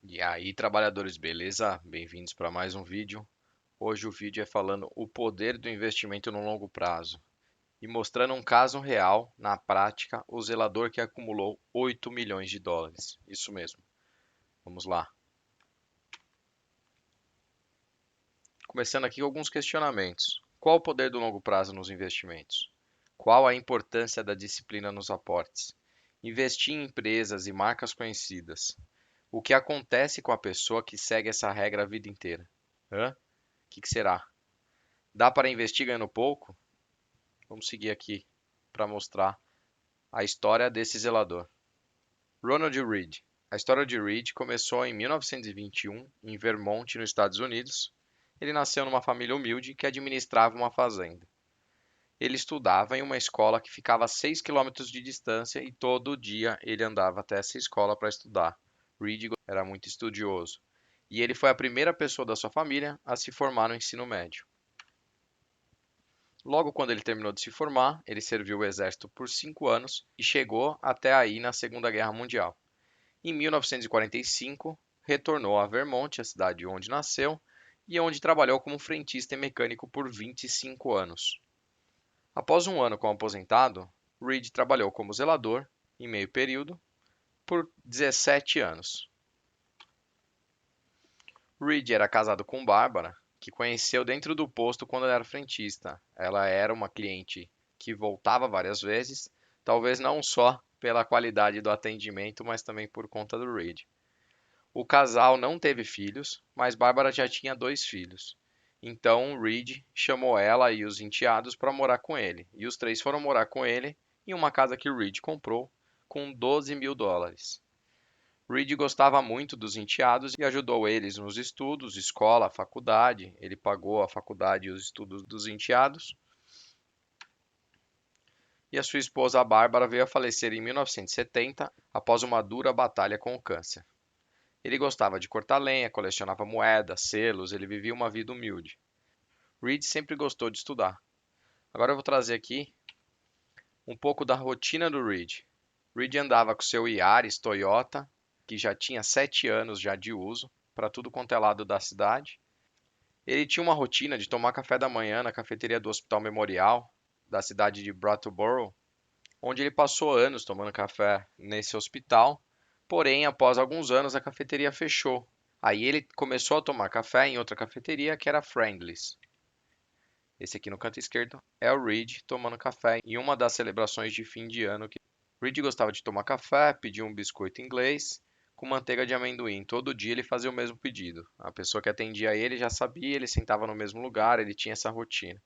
E aí, trabalhadores, beleza? Bem-vindos para mais um vídeo. Hoje o vídeo é falando o poder do investimento no longo prazo e mostrando um caso real, na prática, o zelador que acumulou 8 milhões de dólares. Isso mesmo. Vamos lá. Começando aqui com alguns questionamentos. Qual o poder do longo prazo nos investimentos? Qual a importância da disciplina nos aportes? Investir em empresas e marcas conhecidas. O que acontece com a pessoa que segue essa regra a vida inteira? Hã? O que será? Dá para investir ganhando pouco? Vamos seguir aqui para mostrar a história desse zelador. Ronald Reed. A história de Reed começou em 1921 em Vermont, nos Estados Unidos. Ele nasceu numa família humilde que administrava uma fazenda. Ele estudava em uma escola que ficava a 6 quilômetros de distância e todo dia ele andava até essa escola para estudar. Reed era muito estudioso e ele foi a primeira pessoa da sua família a se formar no ensino médio. Logo quando ele terminou de se formar, ele serviu o exército por 5 anos e chegou até aí na Segunda Guerra Mundial. Em 1945, retornou a Vermont, a cidade onde nasceu, e onde trabalhou como frentista e mecânico por 25 anos. Após um ano como aposentado, Reed trabalhou como zelador, em meio período, por 17 anos. Reed era casado com Barbara, que conheceu dentro do posto quando ele era frentista. Ela era uma cliente que voltava várias vezes, talvez não só pela qualidade do atendimento, mas também por conta do Reed. O casal não teve filhos, mas Barbara já tinha 2 filhos. Então Reed chamou ela e os enteados para morar com ele, e os três foram morar com ele em uma casa que Reed comprou com 12 mil dólares. Reed gostava muito dos enteados e ajudou eles nos estudos, escola, faculdade. Ele pagou a faculdade e os estudos dos enteados. E a sua esposa, a Bárbara, veio a falecer em 1970 após uma dura batalha com o câncer. Ele gostava de cortar lenha, colecionava moedas, selos, ele vivia uma vida humilde. Reed sempre gostou de estudar. Agora eu vou trazer aqui um pouco da rotina do Reed. Reed andava com seu Yaris Toyota, que já tinha 7 anos já de uso, para tudo quanto é lado da cidade. Ele tinha uma rotina de tomar café da manhã na cafeteria do Hospital Memorial, da cidade de Brattleboro, onde ele passou anos tomando café nesse hospital. Porém, após alguns anos, a cafeteria fechou. Aí ele começou a tomar café em outra cafeteria que era Friendly's. Esse aqui no canto esquerdo é o Reed tomando café em uma das celebrações de fim de ano. Reed gostava de tomar café, pedia um biscoito inglês com manteiga de amendoim. Todo dia ele fazia o mesmo pedido. A pessoa que atendia ele já sabia, ele sentava no mesmo lugar, ele tinha essa rotina.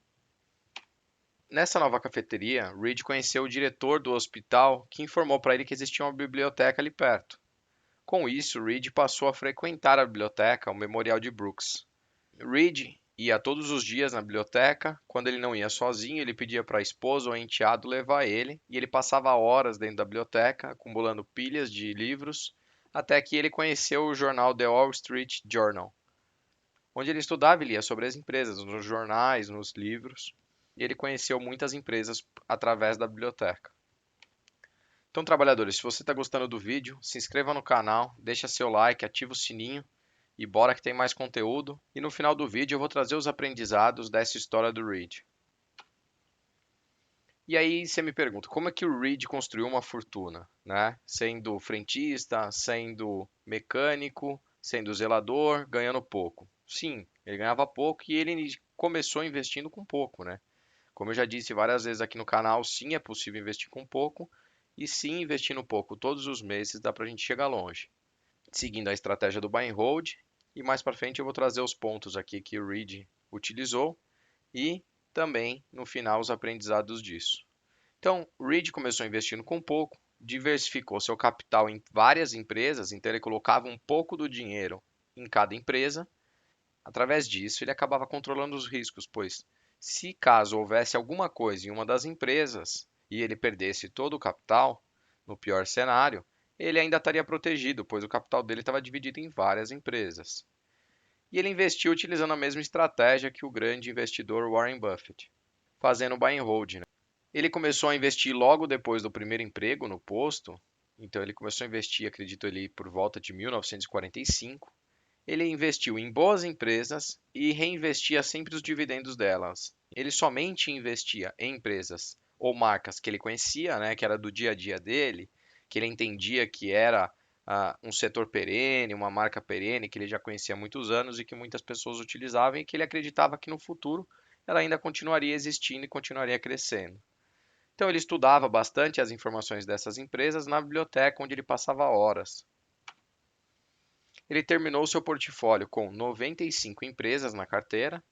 Nessa nova cafeteria, Reed conheceu o diretor do hospital, que informou para ele que existia uma biblioteca ali perto. Com isso, Reed passou a frequentar a biblioteca, o Memorial de Brooks. Reed ia todos os dias na biblioteca. Quando ele não ia sozinho, ele pedia para a esposa ou enteado levar ele, e ele passava horas dentro da biblioteca, acumulando pilhas de livros, até que ele conheceu o jornal The Wall Street Journal, onde ele estudava e lia sobre as empresas, nos jornais, nos livros, e ele conheceu muitas empresas através da biblioteca. Então, trabalhadores, se você está gostando do vídeo, se inscreva no canal, deixa seu like, ativa o sininho e bora que tem mais conteúdo. E no final do vídeo eu vou trazer os aprendizados dessa história do Reed. E aí você me pergunta, como é que o Reed construiu uma fortuna, né? Sendo frentista, sendo mecânico, sendo zelador, ganhando pouco. Sim, ele ganhava pouco e ele começou investindo com pouco, né? Como eu já disse várias vezes aqui no canal, sim, é possível investir com pouco e sim, investindo pouco todos os meses dá para a gente chegar longe. Seguindo a estratégia do buy and hold, e mais para frente eu vou trazer os pontos aqui que o Reed utilizou e também no final os aprendizados disso. Então, o Reed começou investindo com pouco, diversificou seu capital em várias empresas, então ele colocava um pouco do dinheiro em cada empresa. Através disso, ele acabava controlando os riscos, pois se caso houvesse alguma coisa em uma das empresas e ele perdesse todo o capital, no pior cenário, ele ainda estaria protegido, pois o capital dele estava dividido em várias empresas. E ele investiu utilizando a mesma estratégia que o grande investidor Warren Buffett, fazendo buy and hold, né? Ele começou a investir logo depois do primeiro emprego no posto Então ele começou a investir, acredito ele, por volta de 1945. Ele investiu em boas empresas e reinvestia sempre os dividendos delas. Ele somente investia em empresas ou marcas que ele conhecia, né, que era do dia a dia dele, que ele entendia que era um setor perene, uma marca perene, que ele já conhecia há muitos anos e que muitas pessoas utilizavam e que ele acreditava que no futuro ela ainda continuaria existindo e continuaria crescendo. Então ele estudava bastante as informações dessas empresas na biblioteca, onde ele passava horas. Ele terminou seu portfólio com 95 empresas na carteira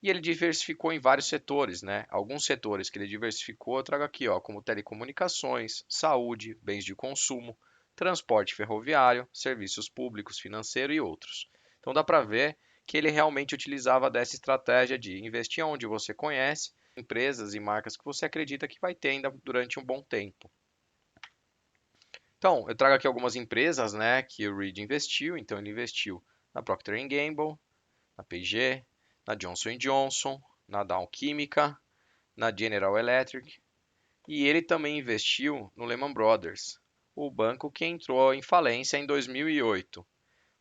e ele diversificou em vários setores, né? Alguns setores que ele diversificou eu trago aqui, ó, como telecomunicações, saúde, bens de consumo, transporte ferroviário, serviços públicos, financeiro e outros. Então dá para ver que ele realmente utilizava dessa estratégia de investir onde você conhece, empresas e marcas que você acredita que vai ter ainda durante um bom tempo. Então, eu trago aqui algumas empresas, né, que o Reed investiu. Então, ele investiu na Procter Gamble, na P&G, na Johnson Johnson, na Dow Química, na General Electric e ele também investiu no Lehman Brothers, o banco que entrou em falência em 2008.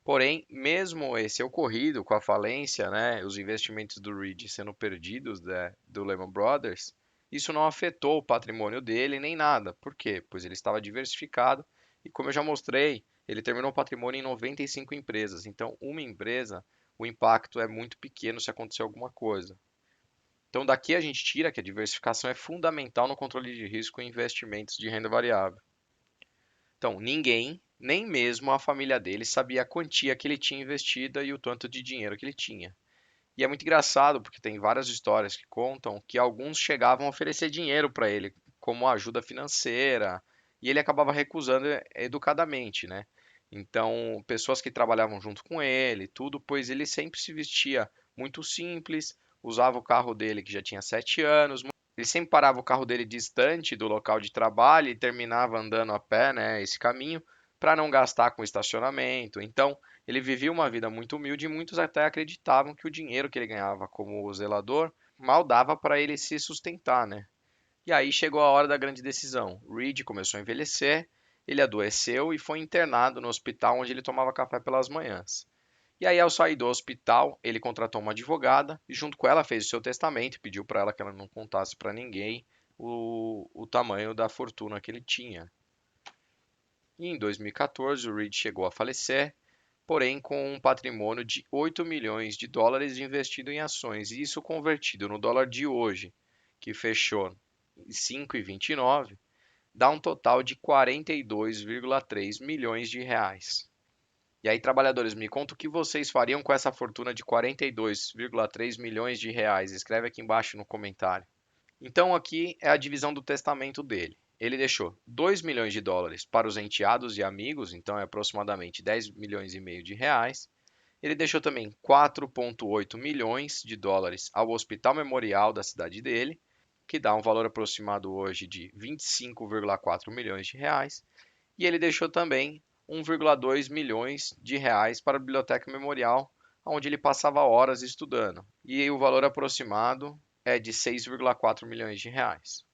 Porém, mesmo esse ocorrido com a falência, né, os investimentos do Reed sendo perdidos, né, do Lehman Brothers, isso não afetou o patrimônio dele nem nada. Por quê? Pois ele estava diversificado e, como eu já mostrei, ele terminou o patrimônio em 95 empresas. Então, uma empresa, o impacto é muito pequeno se acontecer alguma coisa. Então, daqui a gente tira que a diversificação é fundamental no controle de risco em investimentos de renda variável. Então, ninguém, nem mesmo a família dele, sabia a quantia que ele tinha investida e o tanto de dinheiro que ele tinha. E é muito engraçado porque tem várias histórias que contam que alguns chegavam a oferecer dinheiro para ele como ajuda financeira e ele acabava recusando educadamente, né? Então, pessoas que trabalhavam junto com ele, tudo, pois ele sempre se vestia muito simples, usava o carro dele que já tinha 7 anos, ele sempre parava o carro dele distante do local de trabalho e terminava andando a pé, né, esse caminho, para não gastar com estacionamento. Então, ele vivia uma vida muito humilde e muitos até acreditavam que o dinheiro que ele ganhava como zelador mal dava para ele se sustentar, né? E aí chegou a hora da grande decisão. Reed começou a envelhecer, ele adoeceu e foi internado no hospital onde ele tomava café pelas manhãs. E aí, ao sair do hospital, ele contratou uma advogada e, junto com ela, fez o seu testamento e pediu para ela que ela não contasse para ninguém o tamanho da fortuna que ele tinha. E em 2014, o Reed chegou a falecer, porém com um patrimônio de 8 milhões de dólares investido em ações. E isso convertido no dólar de hoje, que fechou em 5,29, dá um total de 42,3 milhões de reais. E aí, trabalhadores, me conta o que vocês fariam com essa fortuna de 42,3 milhões de reais. Escreve aqui embaixo no comentário. Então, aqui é a divisão do testamento dele. Ele deixou 2 milhões de dólares para os enteados e amigos, então é aproximadamente 10 milhões e meio de reais. Ele deixou também 4,8 milhões de dólares ao Hospital Memorial da cidade dele, que dá um valor aproximado hoje de 25,4 milhões de reais. E ele deixou também 1,2 milhões de reais para a Biblioteca Memorial, onde ele passava horas estudando. E o valor aproximado é de 6,4 milhões de reais.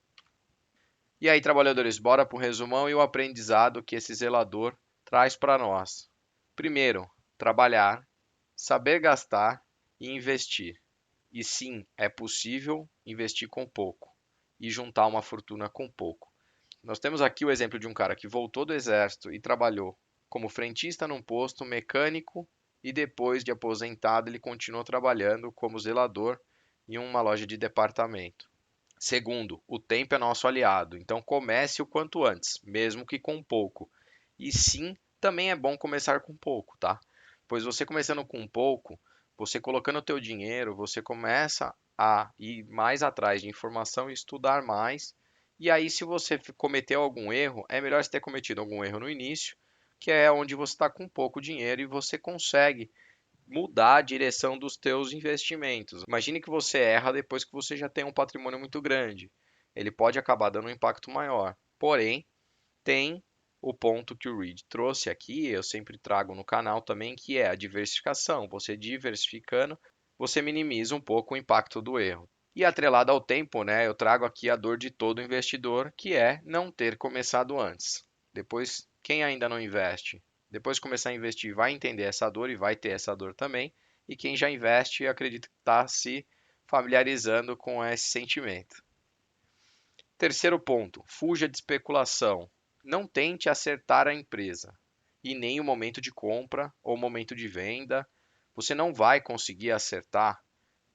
E aí, trabalhadores, bora para o resumão e o aprendizado que esse zelador traz para nós. Primeiro, trabalhar, saber gastar e investir. E sim, é possível investir com pouco e juntar uma fortuna com pouco. Nós temos aqui o exemplo de um cara que voltou do exército e trabalhou como frentista num posto, mecânico, e depois de aposentado ele continuou trabalhando como zelador em uma loja de departamento. Segundo, o tempo é nosso aliado, então comece o quanto antes, mesmo que com pouco. E sim, também é bom começar com pouco, tá? Pois você começando com pouco, você colocando o teu dinheiro, você começa a ir mais atrás de informação e estudar mais. E aí, se você cometeu algum erro, é melhor você ter cometido algum erro no início, que é onde você está com pouco dinheiro e você consegue mudar a direção dos teus investimentos. Imagine que você erra depois que você já tem um patrimônio muito grande. Ele pode acabar dando um impacto maior. Porém, tem o ponto que o Reed trouxe aqui, eu sempre trago no canal também, que é a diversificação. Você diversificando, você minimiza um pouco o impacto do erro. E atrelado ao tempo, né, eu trago aqui a dor de todo investidor, que é não ter começado antes. Depois Quem ainda não investe, depois que começar a investir, vai entender essa dor e vai ter essa dor também. E quem já investe, acredito que está se familiarizando com esse sentimento. Terceiro ponto, fuja de especulação. Não tente acertar a empresa e nem o momento de compra ou momento de venda. Você não vai conseguir acertar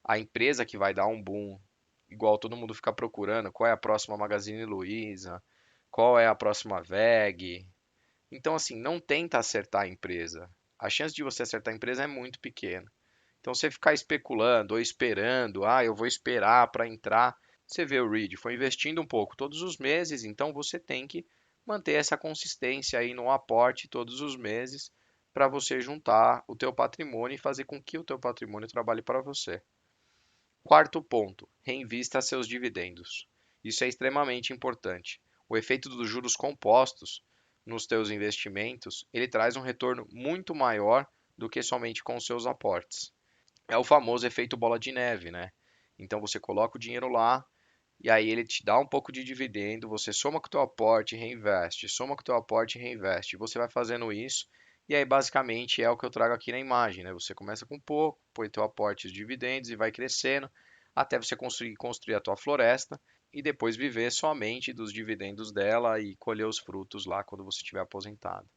a empresa que vai dar um boom, igual todo mundo fica procurando, qual é a próxima Magazine Luiza, qual é a próxima VEG. Então, assim, não tenta acertar a empresa. A chance de você acertar a empresa é muito pequena. Então, você ficar especulando ou esperando, eu vou esperar para entrar. Você vê o Reed foi investindo um pouco todos os meses, então você tem que manter essa consistência aí no aporte todos os meses para você juntar o teu patrimônio e fazer com que o teu patrimônio trabalhe para você. Quarto ponto, reinvista seus dividendos. Isso é extremamente importante. O efeito dos juros compostos nos teus investimentos, ele traz um retorno muito maior do que somente com os seus aportes. É o famoso efeito bola de neve, né? Então você coloca o dinheiro lá e aí ele te dá um pouco de dividendo, você soma com o teu aporte e reinveste, soma com o teu aporte e reinveste. Você vai fazendo isso e aí basicamente é o que eu trago aqui na imagem, né? Você começa com pouco, põe teu aporte e os dividendos e vai crescendo até você conseguir construir a tua floresta e depois viver somente dos dividendos dela e colher os frutos lá quando você estiver aposentado.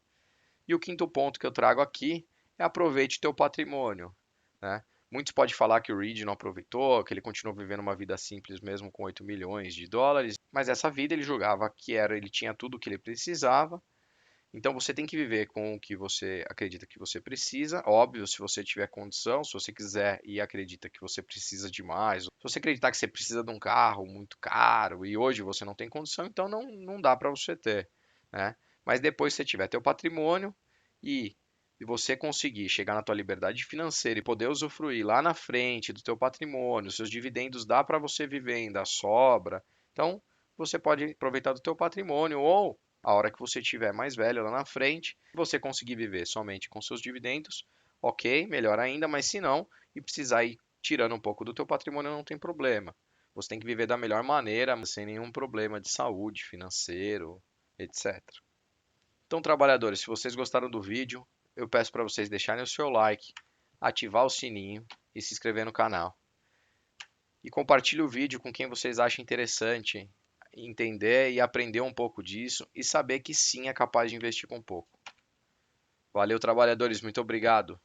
E o quinto ponto que eu trago aqui é aproveite teu patrimônio, né? Muitos podem falar que o Reed não aproveitou, que ele continuou vivendo uma vida simples mesmo com 8 milhões de dólares, mas essa vida ele julgava que ele tinha tudo o que ele precisava. Então você tem que viver com o que você acredita que você precisa. Óbvio, se você tiver condição, se você quiser e acredita que você precisa de mais, se você acreditar que você precisa de um carro muito caro e hoje você não tem condição, então não dá para você ter, né? Mas depois que você tiver teu patrimônio e você conseguir chegar na tua liberdade financeira e poder usufruir lá na frente do teu patrimônio, seus dividendos dá para você viver ainda sobra. Então, você pode aproveitar do teu patrimônio ou a hora que você estiver mais velho lá na frente, você conseguir viver somente com seus dividendos, ok, melhor ainda, mas se não, e precisar ir tirando um pouco do teu patrimônio, não tem problema. Você tem que viver da melhor maneira, sem nenhum problema de saúde, financeiro, etc. Então, trabalhadores, se vocês gostaram do vídeo, eu peço para vocês deixarem o seu like, ativar o sininho e se inscrever no canal. E compartilhe o vídeo com quem vocês acham interessante entender e aprender um pouco disso e saber que sim é capaz de investir com pouco. Valeu, trabalhadores, muito obrigado.